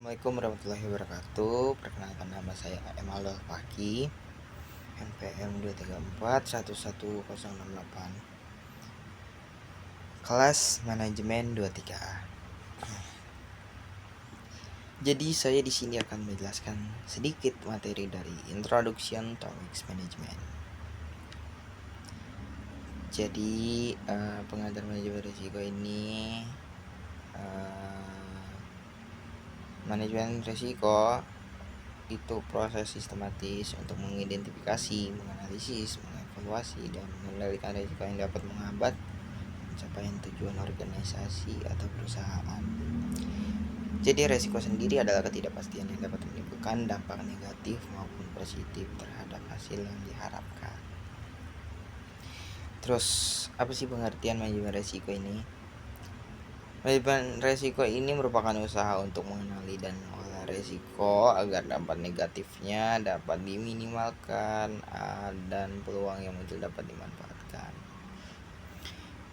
Assalamualaikum warahmatullahi wabarakatuh. Perkenalkan, nama saya Emaldo Paki, NPM 2341168, kelas manajemen 23A. Jadi saya di sini akan menjelaskan sedikit materi dari Introduction to Risk Management. Jadi pengantar manajemen risiko ini manajemen risiko itu proses sistematis untuk mengidentifikasi, menganalisis, mengevaluasi, dan mengendalikan risiko yang dapat menghambat pencapaian tujuan organisasi atau perusahaan. Jadi risiko sendiri adalah ketidakpastian yang dapat menimbulkan dampak negatif maupun positif terhadap hasil yang diharapkan. Terus apa sih pengertian manajemen risiko ini? Manajemen risiko ini merupakan usaha untuk mengenali dan mengolah risiko agar dampak negatifnya dapat diminimalkan dan peluang yang muncul dapat dimanfaatkan.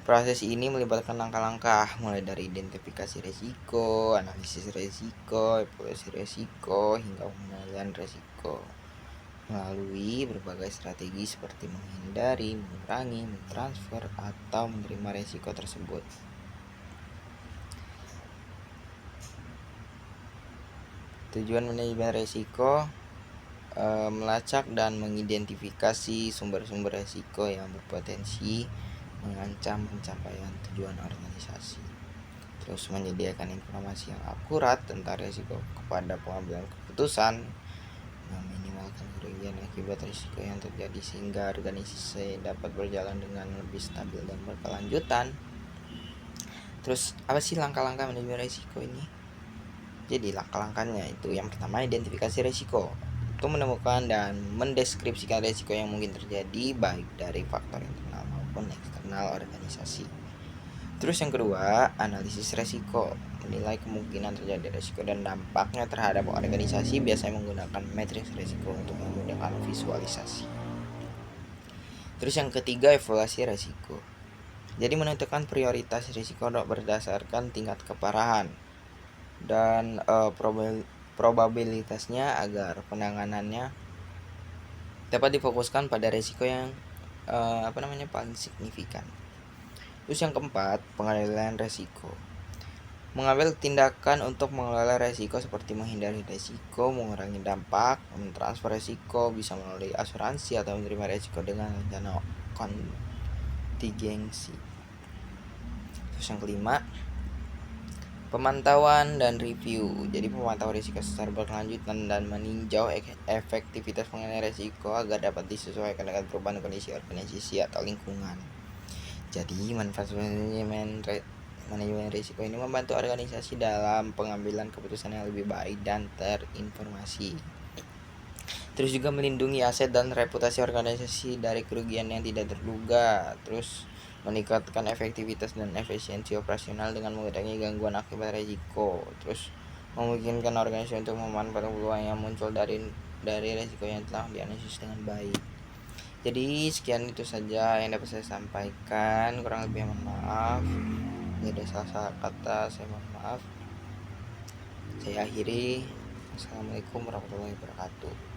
Proses ini melibatkan langkah-langkah mulai dari identifikasi risiko, analisis risiko, evaluasi risiko, hingga pengendalian risiko melalui berbagai strategi seperti menghindari, mengurangi, mentransfer, atau menerima risiko tersebut. Tujuan manajemen risiko melacak dan mengidentifikasi sumber-sumber risiko yang berpotensi mengancam pencapaian tujuan organisasi. Terus menyediakan informasi yang akurat tentang risiko kepada pengambilan keputusan, meminimalkan kerugian akibat risiko yang terjadi sehingga organisasi dapat berjalan dengan lebih stabil dan berkelanjutan. Terus apa sih langkah-langkah manajemen risiko ini? Jadi langkah-langkahnya itu, yang pertama, identifikasi risiko. Itu menemukan dan mendeskripsikan risiko yang mungkin terjadi baik dari faktor internal maupun eksternal organisasi. Terus yang kedua, analisis risiko. Menilai kemungkinan terjadi risiko dan dampaknya terhadap organisasi, biasanya menggunakan matriks risiko untuk memudahkan visualisasi. Terus yang ketiga, evaluasi risiko. Jadi menentukan prioritas risiko berdasarkan tingkat keparahan dan probabilitasnya agar penanganannya dapat difokuskan pada risiko yang paling signifikan. Terus yang keempat, pengendalian risiko. Mengambil tindakan untuk mengelola risiko seperti menghindari risiko, mengurangi dampak, mentransfer risiko, bisa melalui asuransi atau menerima risiko dengan rencana kontingensi. Terus yang kelima, pemantauan dan review. Jadi pemantauan risiko secara berkelanjutan dan meninjau efektivitas pengendalian risiko agar dapat disesuaikan dengan perubahan kondisi organisasi atau lingkungan. Jadi manfaat manajemen risiko ini membantu organisasi dalam pengambilan keputusan yang lebih baik dan terinformasi. Terus juga melindungi aset dan reputasi organisasi dari kerugian yang tidak terduga. Terus meningkatkan efektivitas dan efisiensi operasional dengan mengurangi gangguan akibat risiko. Terus memungkinkan organisasi untuk memanfaatkan peluang yang muncul dari risiko yang telah dianalisis dengan baik. Jadi sekian itu saja yang dapat saya sampaikan. Kurang lebih mohon maaf. Jika ada salah kata, saya mohon maaf. Saya akhiri. Assalamualaikum warahmatullahi wabarakatuh.